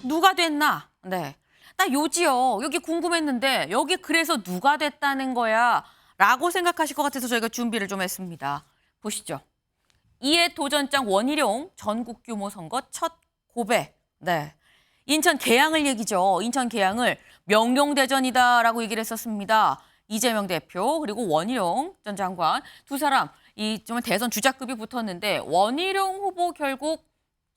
누가 됐나? 네. 나 요지요. 여기 궁금했는데 여기 그래서 누가 됐다는 거야? 라고 생각하실 것 같아서 저희가 준비를 좀 했습니다. 보시죠. 이해 도전장 원희룡 전국 규모 선거 첫 고배. 네. 인천 계양을 얘기죠. 인천 계양을 명룡대전이다라고 얘기를 했었습니다. 이재명 대표 그리고 원희룡 전 장관 두 사람 이 정말 대선 주자급이 붙었는데 원희룡 후보 결국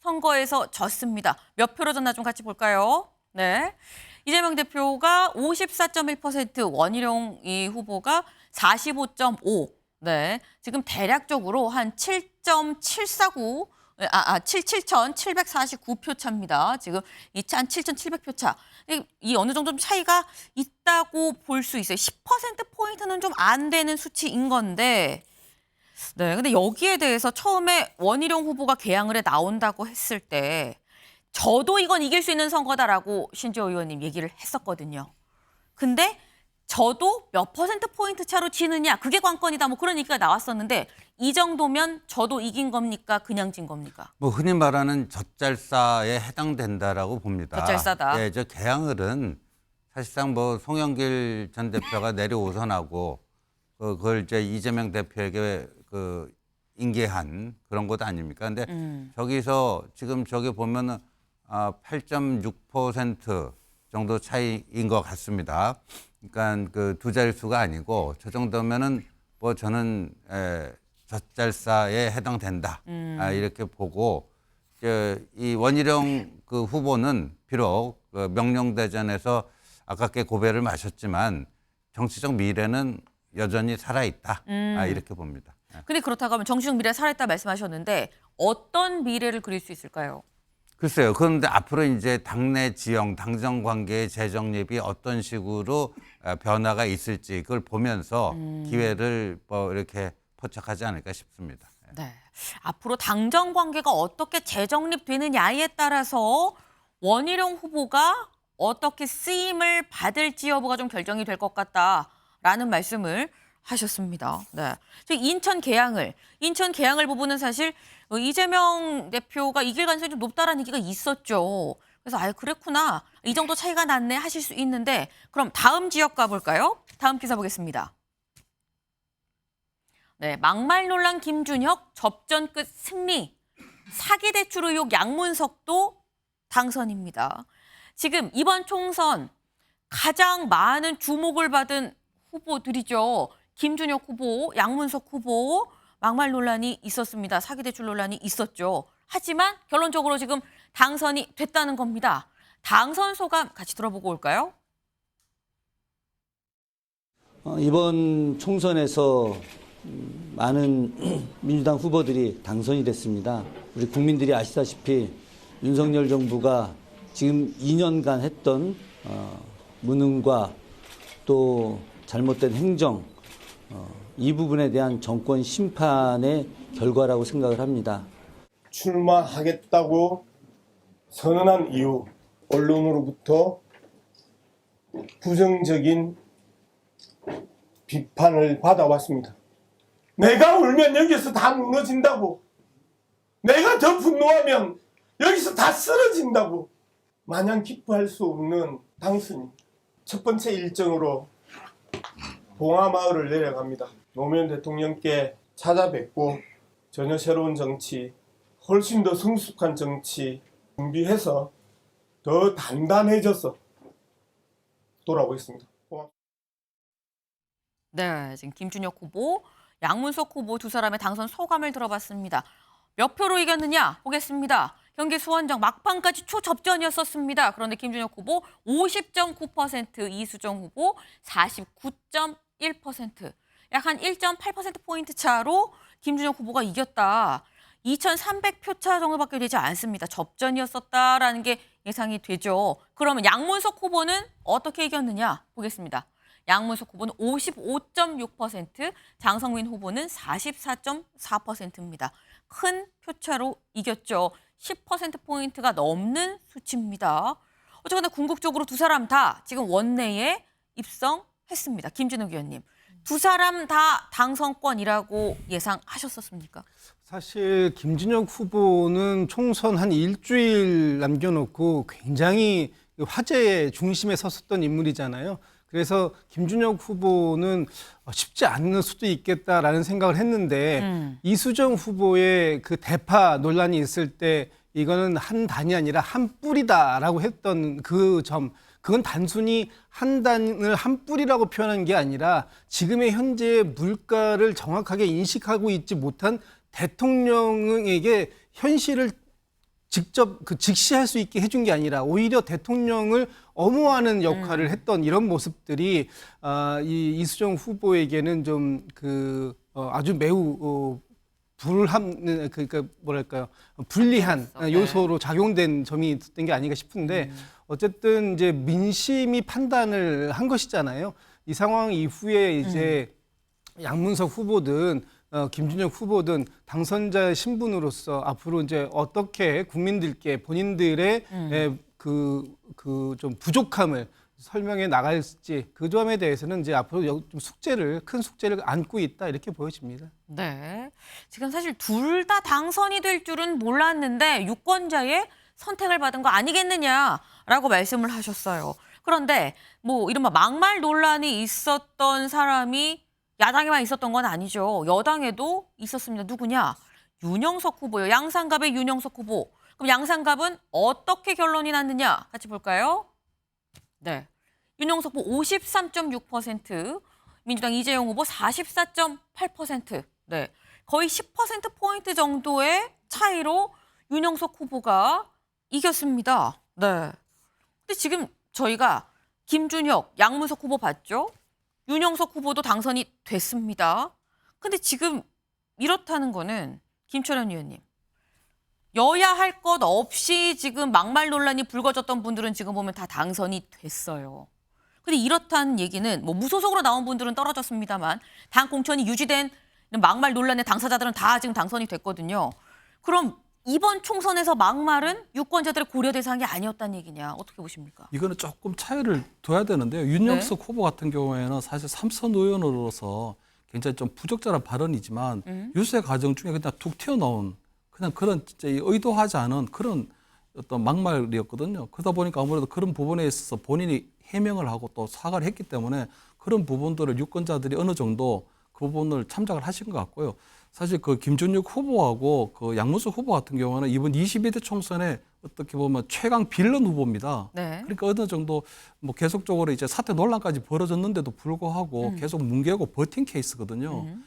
선거에서 졌습니다. 몇 표로 졌나 좀 같이 볼까요? 네. 이재명 대표가 54.1%, 원희룡 이 후보가 45.5%. 네. 지금 대략적으로 한 7.749 7,749표 차입니다. 지금 한 7,700표 차. 이 어느 정도 차이가 있다고 볼 수 있어요. 10%포인트는 좀 안 되는 수치인 건데. 네. 근데 여기에 대해서 처음에 원희룡 후보가 개항을 해 나온다고 했을 때 저도 이건 이길 수 있는 선거다라고 신지호 의원님 얘기를 했었거든요. 근데 저도 몇 %포인트 차로 지느냐 그게 관건이다 뭐 그런 얘기가 나왔었는데 이 정도면 저도 이긴 겁니까? 그냥 진 겁니까? 뭐 흔히 말하는 젖잘싸에 해당된다라고 봅니다. 젖잘싸다. 예, 저 개항을은 사실상 뭐 송영길 전 대표가 내려오선하고 그걸 이제 이재명 대표에게 인계한 그런 것 아닙니까? 근데 저기서 지금 저기 보면은 8.6% 정도 차이인 것 같습니다. 그러니까 그 두 자릿수가 아니고 저 정도면은 뭐 저는 젖잘싸에 해당된다. 이렇게 보고 이 원희룡 그 후보는 비록 그 명룡대전에서 아깝게 고배를 마셨지만 정치적 미래는 여전히 살아있다. 이렇게 봅니다. 근데 그렇다고 하면 정치적 미래 살아있다 말씀하셨는데 어떤 미래를 그릴 수 있을까요? 글쎄요. 그런데 앞으로 이제 당내 지형, 당정 관계의 재정립이 어떤 식으로 변화가 있을지 그걸 보면서 기회를 뭐 이렇게 포착하지 않을까 싶습니다. 네. 앞으로 당정 관계가 어떻게 재정립되느냐에 따라서 원희룡 후보가 어떻게 쓰임을 받을지 여부가 좀 결정이 될 것 같다라는 말씀을 하셨습니다. 네. 인천 계양을 부분은 사실 이재명 대표가 이길 가능성이 좀 높다라는 얘기가 있었죠. 그래서 그랬구나. 이 정도 차이가 났네 하실 수 있는데 그럼 다음 지역 가볼까요? 다음 기사 보겠습니다. 네, 막말 논란 김준혁 접전 끝 승리. 사기 대출 의혹 양문석도 당선입니다. 지금 이번 총선 가장 많은 주목을 받은 후보들이죠. 김준혁 후보, 양문석 후보 막말 논란이 있었습니다. 사기 대출 논란이 있었죠. 하지만 결론적으로 지금 당선이 됐다는 겁니다. 당선 소감 같이 들어보고 올까요? 이번 총선에서 많은 민주당 후보들이 당선이 됐습니다. 우리 국민들이 아시다시피 윤석열 정부가 지금 2년간 했던 무능과 또 잘못된 행정 이 부분에 대한 정권 심판의 결과라고 생각을 합니다. 출마하겠다고 선언한 이후 언론으로부터 부정적인 비판을 받아왔습니다. 내가 울면 여기서 다 무너진다고, 내가 더 분노하면 여기서 다 쓰러진다고, 마냥 기뻐할 수 없는 당선입니다. 첫 번째 일정으로 봉하마을을 내려갑니다. 노무현 대통령께 찾아뵙고 전혀 새로운 정치, 훨씬 더 성숙한 정치 준비해서 더 단단해져서 돌아오겠습니다. 네, 지금 김준혁 후보, 양문석 후보 두 사람의 당선 소감을 들어봤습니다. 몇 표로 이겼느냐 보겠습니다. 경기 수원정 막판까지 초접전이었었습니다. 그런데 김준혁 후보 50.9%, 이수정 후보 49.1%, 약 한 1.8%포인트 차로 김준혁 후보가 이겼다. 2,300표 차 정도밖에 되지 않습니다. 접전이었었다라는 게 예상이 되죠. 그러면 양문석 후보는 어떻게 이겼느냐 보겠습니다. 양문석 후보는 55.6%, 장성민 후보는 44.4%입니다. 큰 표차로 이겼죠. 10%포인트가 넘는 수치입니다. 어쨌거나 궁극적으로 두 사람 다 지금 원내에 입성했습니다. 김진욱 의원님. 두 사람 다 당선권이라고 예상하셨었습니까? 사실 김준혁 후보는 총선 한 일주일 남겨놓고 굉장히 화제의 중심에 섰었던 인물이잖아요. 그래서 김준혁 후보는 쉽지 않을 수도 있겠다라는 생각을 했는데 이수정 후보의 그 대파 논란이 있을 때 이거는 한 단이 아니라 한 뿌리다라고 했던 그 점, 그건 단순히 한 단을 한 뿌리라고 표현한 게 아니라 지금의 현재의 물가를 정확하게 인식하고 있지 못한 대통령에게 현실을 직접 직시할 수 있게 해준 게 아니라 오히려 대통령을 엄호하는 역할을 했던 이런 모습들이 이 이수정 후보에게는 좀 아주 매우 그러니까 뭐랄까요, 불리한 요소로 작용된 점이 있었던 게 아닌가 싶은데 어쨌든 이제 민심이 판단을 한 것이잖아요. 이 상황 이후에 이제 양문석 후보든 김준혁 후보든 당선자 신분으로서 앞으로 이제 어떻게 국민들께 본인들의 좀 부족함을 설명해 나갈지 그 점에 대해서는 이제 앞으로 좀 큰 숙제를 안고 있다 이렇게 보여집니다. 네. 지금 사실 둘 다 당선이 될 줄은 몰랐는데 유권자의 선택을 받은 거 아니겠느냐라고 말씀을 하셨어요. 그런데 뭐 이른바 막말 논란이 있었던 사람이 야당에만 있었던 건 아니죠. 여당에도 있었습니다. 누구냐? 윤영석 후보요. 양산갑의 윤영석 후보. 그럼 양산갑은 어떻게 결론이 났느냐? 같이 볼까요? 네. 윤영석 후보 53.6%, 민주당 이재용 후보 44.8%. 네. 거의 10%포인트 정도의 차이로 윤영석 후보가 이겼습니다. 네. 근데 지금 저희가 김준혁, 양문석 후보 봤죠? 윤영석 후보도 당선이 됐습니다. 근데 지금 이렇다는 거는 김철현 의원님, 여야 할 것 없이 지금 막말 논란이 불거졌던 분들은 지금 보면 다 당선이 됐어요. 근데 이렇다는 얘기는 뭐 무소속으로 나온 분들은 떨어졌습니다만 당 공천이 유지된 막말 논란의 당사자들은 다 지금 당선이 됐거든요. 그럼 이번 총선에서 막말은 유권자들의 고려 대상이 아니었다는 얘기냐? 어떻게 보십니까? 이거는 조금 차이를 둬야 되는데요. 윤영석 후보 같은 경우에는 사실 삼선 의원으로서 굉장히 좀 부적절한 발언이지만 유세 과정 중에 그냥 툭 튀어나온 그냥 그런 진짜 의도하지 않은 그런 어떤 막말이었거든요. 그러다 보니까 아무래도 그런 부분에 있어서 본인이 해명을 하고 또 사과를 했기 때문에 그런 부분들을 유권자들이 어느 정도 그 부분을 참작을 하신 것 같고요. 사실 그 김준혁 후보하고 그 양문석 후보 같은 경우는 이번 22대 총선에 어떻게 보면 최강 빌런 후보입니다. 네. 그러니까 어느 정도 뭐 계속적으로 이제 사퇴 논란까지 벌어졌는데도 불구하고 계속 뭉개고 버틴 케이스거든요.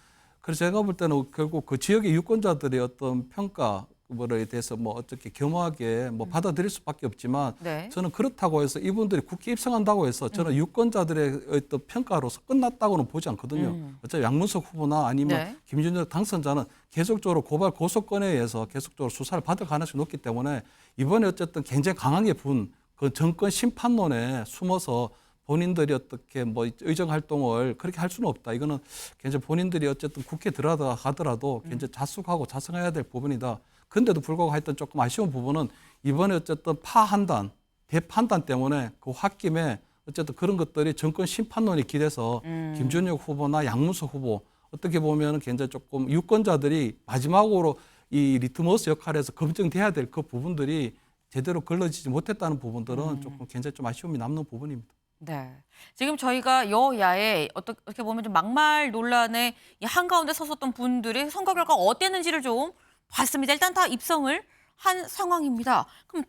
그래서 제가 볼 때는 결국 그 지역의 유권자들의 어떤 평가 뭐에 대해서 뭐 어떻게 겸허하게 뭐 받아들일 수밖에 없지만 네. 저는 그렇다고 해서 이분들이 국회 입성한다고 해서 저는 유권자들의 어떤 평가로서 끝났다고는 보지 않거든요. 어차피 양문석 후보나 아니면 네. 김준혁 당선자는 계속적으로 고발 고소건에 의해서 계속적으로 수사를 받을 가능성이 높기 때문에 이번에 어쨌든 굉장히 강하게 분 그 정권 심판론에 숨어서 본인들이 어떻게 뭐 의정 활동을 그렇게 할 수는 없다. 이거는 굉장히 본인들이 어쨌든 국회에 들어가더라도 굉장히 자숙하고 자성해야 될 부분이다. 근데도 불구하고 하여튼 조금 아쉬운 부분은 이번에 어쨌든 파한단, 대판단 때문에 그 홧김에 어쨌든 그런 것들이 정권 심판론이 기대서 김준혁 후보나 양문석 후보 어떻게 보면 굉장히 조금 유권자들이 마지막으로 이 리트머스 역할에서 검증돼야 될 그 부분들이 제대로 걸러지지 못했다는 부분들은 조금 굉장히 좀 아쉬움이 남는 부분입니다. 네. 지금 저희가 여야의 어떻게 보면 좀 막말 논란의 이 한가운데 섰었던 분들의 선거 결과가 어땠는지를 좀 봤습니다. 일단 다 입성을 한 상황입니다. 그럼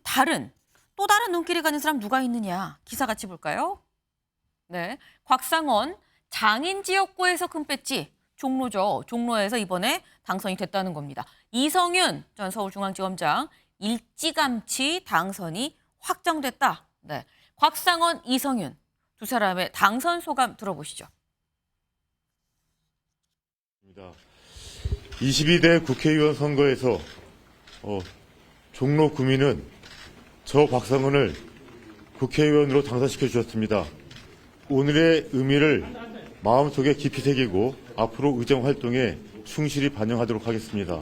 또 다른 눈길이 가는 사람 누가 있느냐? 기사 같이 볼까요? 네. 곽상원 장인 지역구에서 큰 배지 종로죠. 종로에서 이번에 당선이 됐다는 겁니다. 이성윤 전 서울중앙지검장 일찌감치 당선이 확정됐다. 네. 곽상원, 이성윤 두 사람의 당선 소감 들어보시죠. 22대 국회의원 선거에서 종로 구민은 저 곽상원을 국회의원으로 당선시켜 주셨습니다. 오늘의 의미를 마음속에 깊이 새기고 앞으로 의정 활동에 충실히 반영하도록 하겠습니다.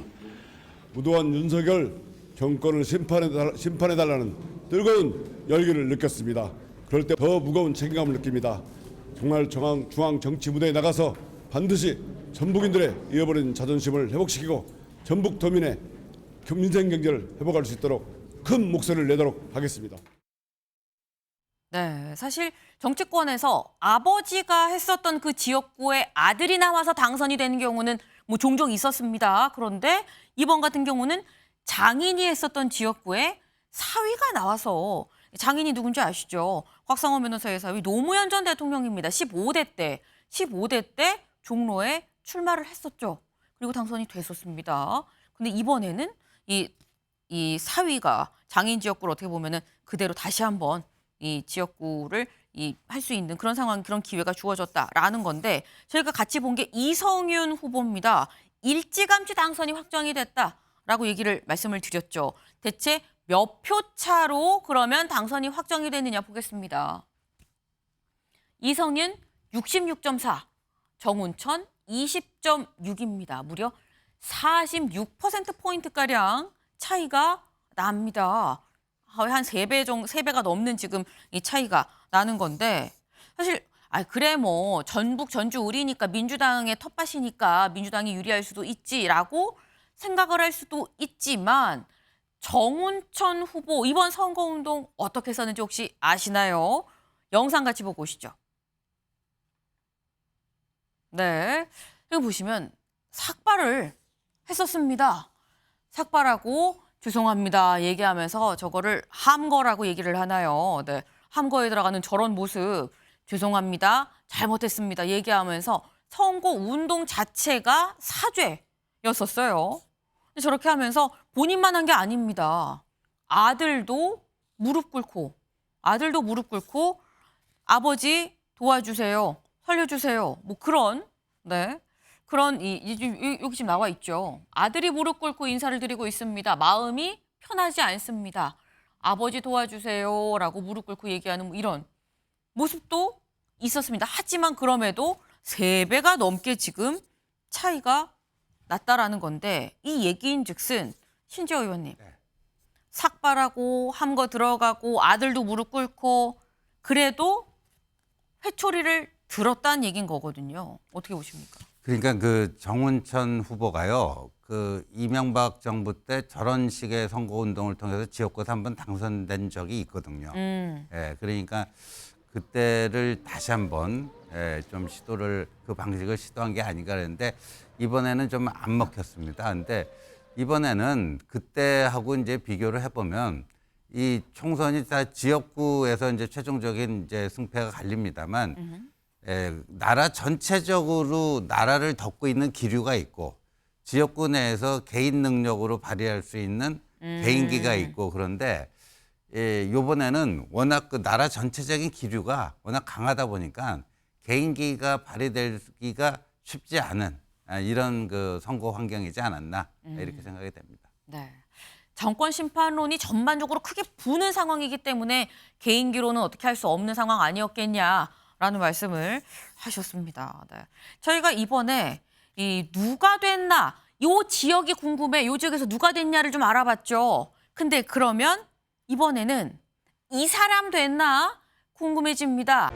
무도한 윤석열 정권을 심판해달라는 뜨거운 열기를 느꼈습니다. 그럴 때 더 무거운 책임감을 느낍니다. 정말 중앙 정치 무대에 나가서 반드시 전북인들의 잃어버린 자존심을 회복시키고 전북도민의 민생 경제를 회복할 수 있도록 큰 목소리를 내도록 하겠습니다. 네, 사실 정치권에서 아버지가 했었던 그 지역구에 아들이 나와서 당선이 되는 경우는 뭐 종종 있었습니다. 그런데 이번 같은 경우는 장인이 했었던 지역구에 사위가 나와서, 장인이 누군지 아시죠? 곽상원 변호사의 사위 노무현 전 대통령입니다. 15대 때 종로에 출마를 했었죠. 그리고 당선이 됐었습니다. 근데 이번에는 이 사위가 장인 지역구를 어떻게 보면은 그대로 다시 한번 이 지역구를 할 수 있는 그런 상황, 그런 기회가 주어졌다라는 건데, 저희가 같이 본 게 이성윤 후보입니다. 일찌감치 당선이 확정이 됐다라고 말씀을 드렸죠. 대체 몇 표 차로 그러면 당선이 확정이 됐느냐 보겠습니다. 이성윤 66.4, 정운천 20.6입니다. 무려 46%포인트가량 차이가 납니다. 한 3배가 넘는 지금 이 차이가 나는 건데, 사실 그래 뭐 전북 전주 을이니까 민주당의 텃밭이니까 민주당이 유리할 수도 있지라고 생각을 할 수도 있지만, 정운천 후보 이번 선거운동 어떻게 했었는지 혹시 아시나요? 영상 같이 보고 오시죠. 네, 여기 보시면 삭발을 했었습니다. 삭발하고 죄송합니다 얘기하면서 저거를 함거라고 얘기를 하나요? 네, 함거에 들어가는 저런 모습, 죄송합니다, 잘못했습니다 얘기하면서 선거 운동 자체가 사죄였었어요. 근데 저렇게 하면서 본인만 한 게 아닙니다. 아들도 무릎 꿇고 아버지 도와주세요, 살려주세요, 뭐 그런, 네, 그런 여기 지금 나와 있죠. 아들이 무릎 꿇고 인사를 드리고 있습니다. 마음이 편하지 않습니다. 아버지 도와주세요라고 무릎 꿇고 얘기하는 뭐 이런 모습도 있었습니다. 하지만 그럼에도 3배가 넘게 지금 차이가 났다라는 건데, 이 얘기인즉슨 신지어 의원님, 삭발하고 함거 들어가고 아들도 무릎 꿇고 그래도 회초리를 들었다는 얘기인 거거든요. 어떻게 보십니까? 그러니까 그 정운천 후보가요, 그 이명박 정부 때 저런 식의 선거운동을 통해서 지역구에서 한번 당선된 적이 있거든요. 예, 그러니까 그때를 다시 한번 좀 그 방식을 시도한 게 아닌가 그랬는데, 이번에는 좀 안 먹혔습니다. 근데 이번에는 그때하고 이제 비교를 해보면 이 총선이 다 지역구에서 이제 최종적인 이제 승패가 갈립니다만, 나라 전체적으로 나라를 덮고 있는 기류가 있고, 지역구 내에서 개인 능력으로 발휘할 수 있는 개인기가 있고, 그런데 요번에는 워낙 그 나라 전체적인 기류가 워낙 강하다 보니까 개인기가 발휘되기가 쉽지 않은 이런 그 선거 환경이지 않았나, 이렇게 생각이 됩니다. 네. 정권 심판론이 전반적으로 크게 부는 상황이기 때문에 개인기로는 어떻게 할 수 없는 상황 아니었겠냐라는 말씀을 하셨습니다. 네. 저희가 이번에 누가 됐나, 요 지역이 궁금해, 요 지역에서 누가 됐냐를 좀 알아봤죠. 근데 그러면 이번에는 이 사람 됐나 궁금해집니다.